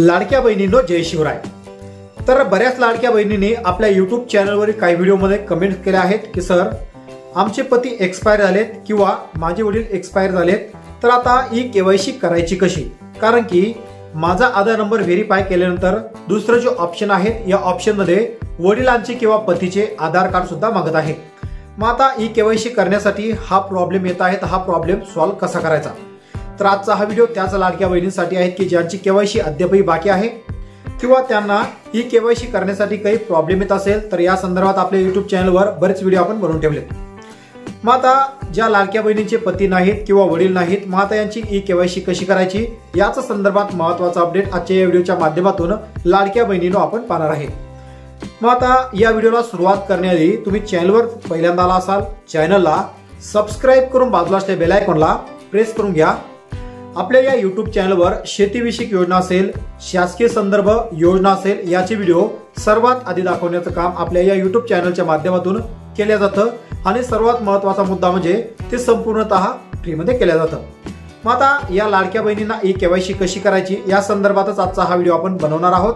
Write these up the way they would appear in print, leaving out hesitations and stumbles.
लाडक्या बहिणींनो जय शिवराय। तर बऱ्याच लाडक्या बहिणींनी आपल्या YouTube चॅनलवरील काही व्हिडिओमध्ये कमेंट केल्या आहेत की सर आमचे पती एक्सपायर झालेत किंवा माझे वडील एक्सपायर झालेत, तर आता ही केवायसी करायची कशी? कारण की माझा आधार नंबर व्हेरीफाय केल्यानंतर दुसरं जो ऑप्शन आहे या ऑप्शन मध्ये वडिलांचे किंवा पतीचे आधार कार्ड सुद्धा मागत आहे। मग आता ही केवायसी करण्यासाठी हा प्रॉब्लेम येत आहे, तर हा प्रॉब्लेम सॉल्व्ह कसा करायचा? तर आजचा हा व्हिडिओ त्याच लाडक्या बहिणींसाठी आहे की ज्यांची केवायसी अद्यापही बाकी आहे किंवा त्यांना ही केवायसी करण्यासाठी काही प्रॉब्लेम येत असेल, तर या संदर्भात आपल्या YouTube चॅनलवर बरेच व्हिडिओ आपण बनवून ठेवले। मग आता ज्या लाडक्या बहिणींचे पती नाहीत किंवा वडील नाहीत, मग आता यांची ई केवायसी कशी करायची याच संदर्भात महत्त्वाचा अपडेट आजच्या या व्हिडिओच्या माध्यमातून लाडक्या बहिणींनो आपण पाहणार आहे। मग आता या व्हिडिओला सुरुवात करण्याआधी तुम्ही चॅनलवर पहिल्यांदा आला असाल, चॅनलला सबस्क्राइब करून बाजूला असलेल्या बेल आयकॉनला प्रेस करून घ्या। आपल्या या YouTube चॅनलवर शेतीविषयक योजना असेल, शासकीय संदर्भ योजना असेल, याचे व्हिडिओ सर्वात आधी दाखवण्याचं काम आपल्या या YouTube चॅनलच्या माध्यमातून केलं जातं आणि सर्वात महत्त्वाचा मुद्दा म्हणजे ते संपूर्णतः फ्रीमध्ये केलं जातं। मग आता या लाडक्या बहिणींना ई केवायसी कशी करायची या संदर्भातच आजचा हा व्हिडिओ आपण बनवणार आहोत।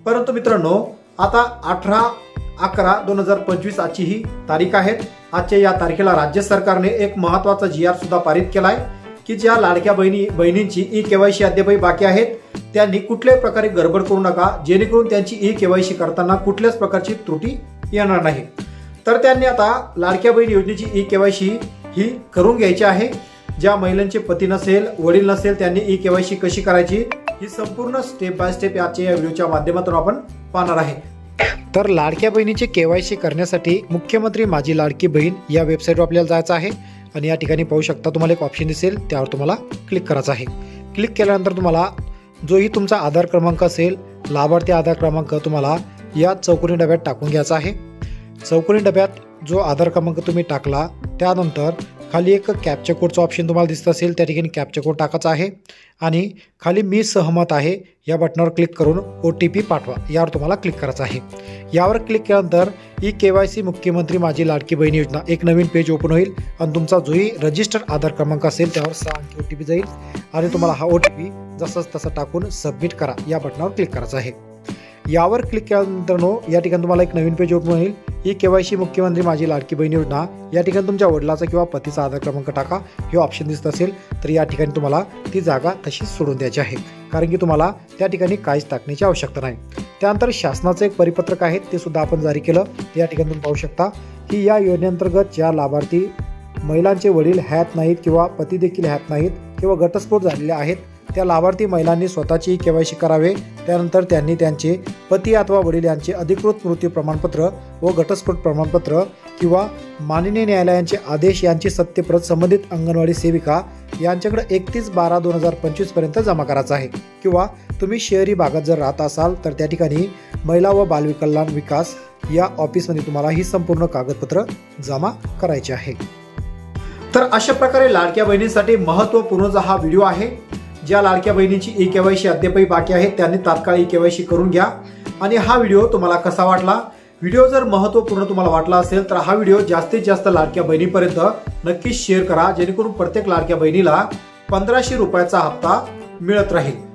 परंतु मित्रांनो, आता 18/11/2025 आजची ही तारीख आहे। आजच्या या तारखेला राज्य सरकारने एक महत्त्वाचा GR सुद्धा पारित केलाय की ज्या लाडक्या बहिणींची ई केवायसी अद्यापही बाकी आहेत त्यांनी कुठल्याही प्रकारे गडबड करू नका, जेणेकरून त्यांची ई केवायसी करताना कुठल्याच प्रकारची त्रुटी येणार नाही। तर त्यांनी आता लाडक्या बहीण योजनेची ई केवायसी ही करून घ्यायची आहे। ज्या महिलांचे पती नसेल, वडील नसेल, त्यांनी ई केवायसी कशी करायची ही संपूर्ण स्टेप बाय स्टेप आजच्या या व्हिडिओच्या माध्यमातून आपण पाहणार आहे। तर लाडक्या बहिणीची केवायसी करण्यासाठी मुख्यमंत्री माझी लाडकी बहीण या वेबसाईटवर आपल्याला जायचं आहे आणि या ठिकाणी पाहू शकता तुम्हाला एक ऑप्शन दिसेल, त्यावर तुम्हाला क्लिक करायचं आहे। क्लिक केल्यानंतर तुम्हाला जोही तुमचा आधार क्रमांक असेल, लाभार्थी आधार क्रमांक तुम्हाला या चौकोनी डब्यात टाकून घ्यायचा आहे। चौकोनी डब्यात जो आधार क्रमांक तुम्ही टाकला त्यानंतर खाली एक कॅप्चा कोडचा ऑप्शन तुम्हाला दिसत असेल, त्या ठिकाणी कॅप्चा कोड टाकायचा आहे आणि खाली मी सहमत आहे या बटनावर क्लिक करून OTP पाठवा यावर तुम्हाला क्लिक करायचं आहे। यावर क्लिक केल्यानंतर ई केवायसी मुख्यमंत्री माझी लाडकी बहीण योजना एक नवीन पेज ओपन होईल आणि तुमचा जोही रजिस्टर्ड आधार क्रमांक असेल त्यावर 6 अंकी OTP जाईल आणि तुम्हाला हा OTP जसाच तसा टाकून सबमिट करा या बटनावर क्लिक करायचं आहे। यावर क्लिक केल्यानंतर या ठिकाणी तुम्हाला एक नवीन पेज ओपन होईल। ही केवायसी मुख्यमंत्री माझी लाडकी बहीण योजना, या ठिकाणी तुमच्या वडिलाचा किंवा पतीचा आधार क्रमांक टाका हे ऑप्शन दिसत असेल, तर या ठिकाणी तुम्हाला ती जागा तशीच सोडून द्यायची आहे, कारण की तुम्हाला त्या ठिकाणी काहीच टाकण्याची आवश्यकता नाही। त्यानंतर शासनाचं एक परिपत्रक आहे ते सुद्धा आपण जारी केलं, या ठिकाणी तुम्ही पाहू शकता की या योजनेअंतर्गत ज्या लाभार्थी महिलांचे वडील हयात नाहीत किंवा पती देखील हयात नाहीत किंवा घटस्फोट झालेले आहेत त्या लाभार्थी महिलांनी स्वतःची केवायसी करावे। त्यानंतर त्यांनी त्यांचे पती अथवा वडील यांचे अधिकृत मृत्यू प्रमाणपत्र व घटस्फोट प्रमाणपत्र किंवा माननीय न्यायालयाचे आदेश यांची सत्यप्रत संबंधित अंगणवाडी सेविका यांच्याकडे 31/12/2025 पर्यंत जमा करायचा आहे। किंवा तुम्ही शहरी भागात जर राहत असाल तर त्या ठिकाणी महिला व बालविकल्याण विकास या ऑफिसमध्ये तुम्हाला ही संपूर्ण कागदपत्र जमा करायची आहे। तर अशा प्रकारे लाडक्या बहिणींसाठी महत्त्वपूर्णचा हा व्हिडिओ आहे। ज्या लाडक्या बहिणींची ई केवायसी अद्यापही बाकी आहे त्यांनी तात्काळ ई केवायसी करून घ्या। आणि हा व्हिडिओ तुम्हाला कसा वाटला? व्हिडिओ जर महत्त्वपूर्ण तुम्हाला वाटला असेल तर हा व्हिडिओ जास्तीत जास्त लाडक्या बहिणीपर्यंत नक्कीच शेअर करा, जेणेकरून प्रत्येक लाडक्या बहिणीला 1500 रुपयाचा हप्ता मिळत राहील।